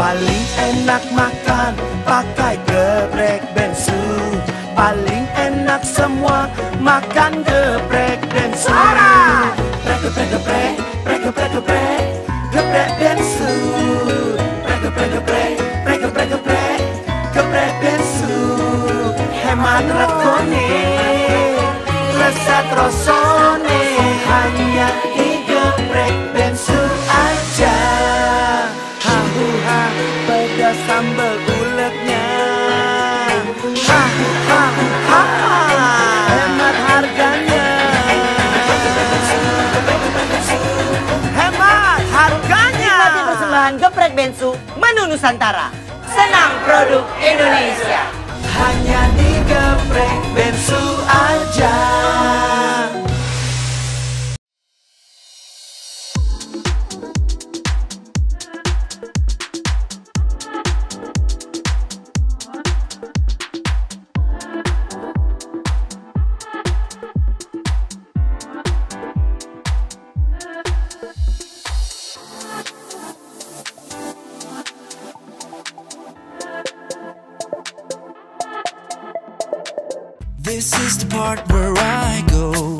Paling enak makan pakai geprek bensu. Paling enak semua makan geprek bensu. Geprek, geprek, geprek, geprek, geprek, geprek, geprek bensu. Geprek, geprek, geprek, geprek, geprek, geprek, geprek bensu. Hemat regone, lezat rasane, hanya di geprek bensu aja. Ha, pedas sambal uleknya. Ha, hemat harganya. Hemat harganya. Nikmati persembahan geprek bensu menu Nusantara. Senang produk Indonesia. Hanya di geprek bensu aja. This is the part where I go.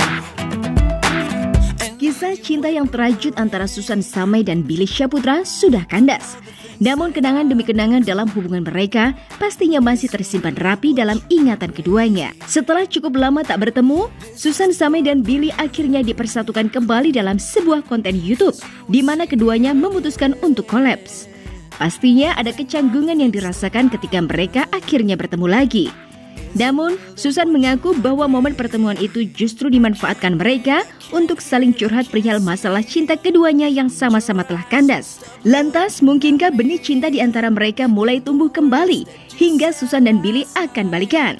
Kisah cinta yang terajut antara Susan Samai dan Billy Syahputra sudah kandas. Namun kenangan demi kenangan dalam hubungan mereka pastinya masih tersimpan rapi dalam ingatan keduanya. Setelah cukup lama tak bertemu, Susan Samai dan Billy akhirnya dipersatukan kembali dalam sebuah konten YouTube, di mana keduanya memutuskan untuk kolaps. Pastinya ada kecanggungan yang dirasakan ketika mereka akhirnya bertemu lagi. Namun, Susan mengaku bahwa momen pertemuan itu justru dimanfaatkan mereka untuk saling curhat perihal masalah cinta keduanya yang sama-sama telah kandas. Lantas, mungkinkah benih cinta di antara mereka mulai tumbuh kembali hingga Susan dan Billy akan balikan?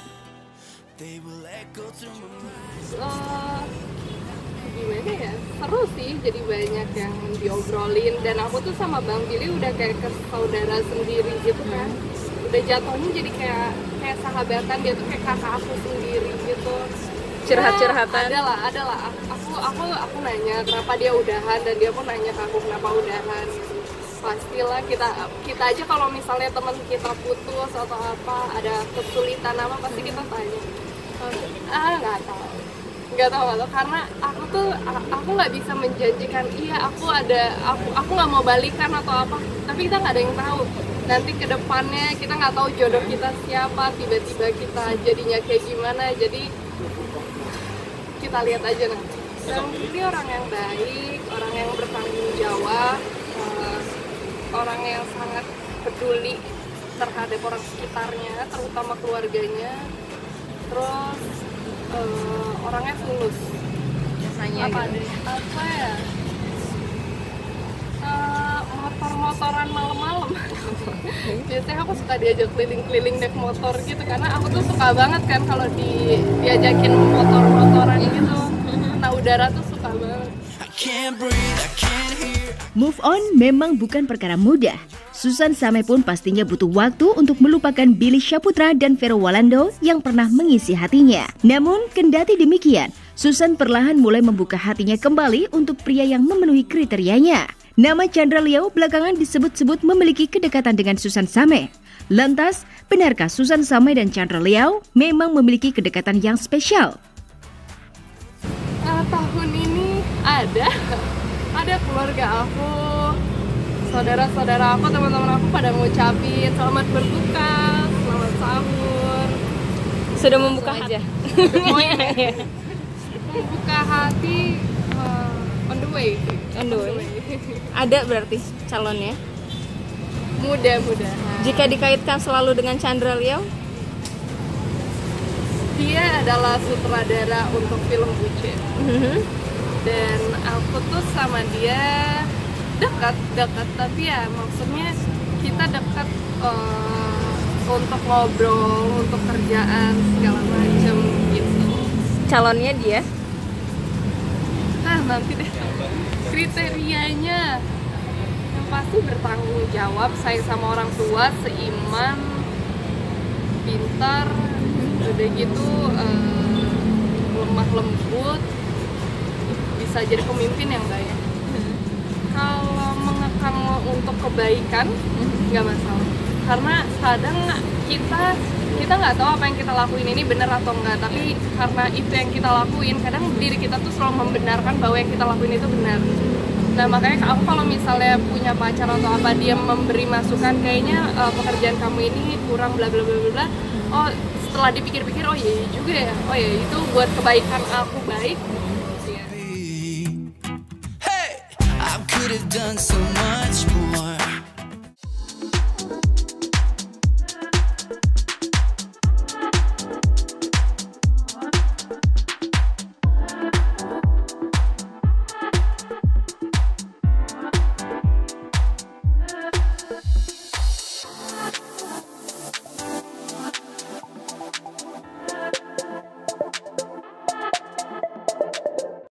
Gimana ya? Seru sih, jadi banyak yang diobrolin. Dan aku tuh sama Bang Billy udah kayak ke saudara sendiri gitu kan. Udah jatuhnya jadi kayak sahabatan, dia tuh kayak kakak aku sendiri gitu. Curhat-curhatan. Ada lah. Aku nanya kenapa dia udahan, dan dia pun nanya ke aku kenapa udahan gitu. Pastilah kita aja kalau misalnya teman kita putus atau apa, ada kesulitan apa, pasti kita tanya. Nggak tahu karena aku nggak bisa menjanjikan aku nggak mau balikan atau apa, tapi kita nggak ada yang tahu nanti ke depannya, kita nggak tahu jodoh kita siapa, tiba-tiba kita jadinya kayak gimana. Jadi kita lihat aja nanti. Dan dia orang yang baik, orang yang bertanggung jawab, orang yang sangat peduli terhadap orang sekitarnya, terutama keluarganya. Terus orangnya tulus. Biasanya apa ya? Motor-motoran malam-malam. Biasanya aku suka diajak keliling-keliling naik motor gitu, karena aku tuh suka banget kan kalau diajakin motor-motoran gitu. Kena udara tuh suka banget. Move on memang bukan perkara mudah. Susan Samai pun pastinya butuh waktu untuk melupakan Billy Syahputra dan Vero Walando yang pernah mengisi hatinya. Namun, kendati demikian, Susan perlahan mulai membuka hatinya kembali untuk pria yang memenuhi kriterianya. Nama Chandra Liao belakangan disebut-sebut memiliki kedekatan dengan Susan Samai. Lantas, benarkah Susan Samai dan Chandra Liao memang memiliki kedekatan yang spesial? Tahun ini ada keluarga aku, saudara-saudara aku, teman-teman aku pada ngucapin selamat berbuka, selamat sahur. Sudah membuka hati. Membuka hati, on the way. Ada berarti calonnya? Mudah-mudahan. Jika dikaitkan selalu dengan Chandra Liao? Dia adalah sutradara untuk film Bucin. Dan aku tuh sama dia dekat, tapi ya maksudnya kita dekat untuk ngobrol, untuk kerjaan segala macam gitu. Calonnya dia? Nanti deh. Kriterianya yang pasti bertanggung jawab, sayang sama orang tua, seiman, pintar, udah gitu lemah lembut, bisa jadi pemimpin yang baik. Kalau mengekang untuk kebaikan, nggak masalah. Karena kadang kita nggak tahu apa yang kita lakuin ini benar atau enggak, tapi karena itu yang kita lakuin, kadang diri kita tuh selalu membenarkan bahwa yang kita lakuin itu benar. Nah makanya aku kalau misalnya punya pacar atau apa, dia memberi masukan kayaknya pekerjaan kamu ini kurang bla bla bla bla, oh setelah dipikir-pikir, oh iya juga ya, oh iya itu buat kebaikan aku baik. Hey, I could have done so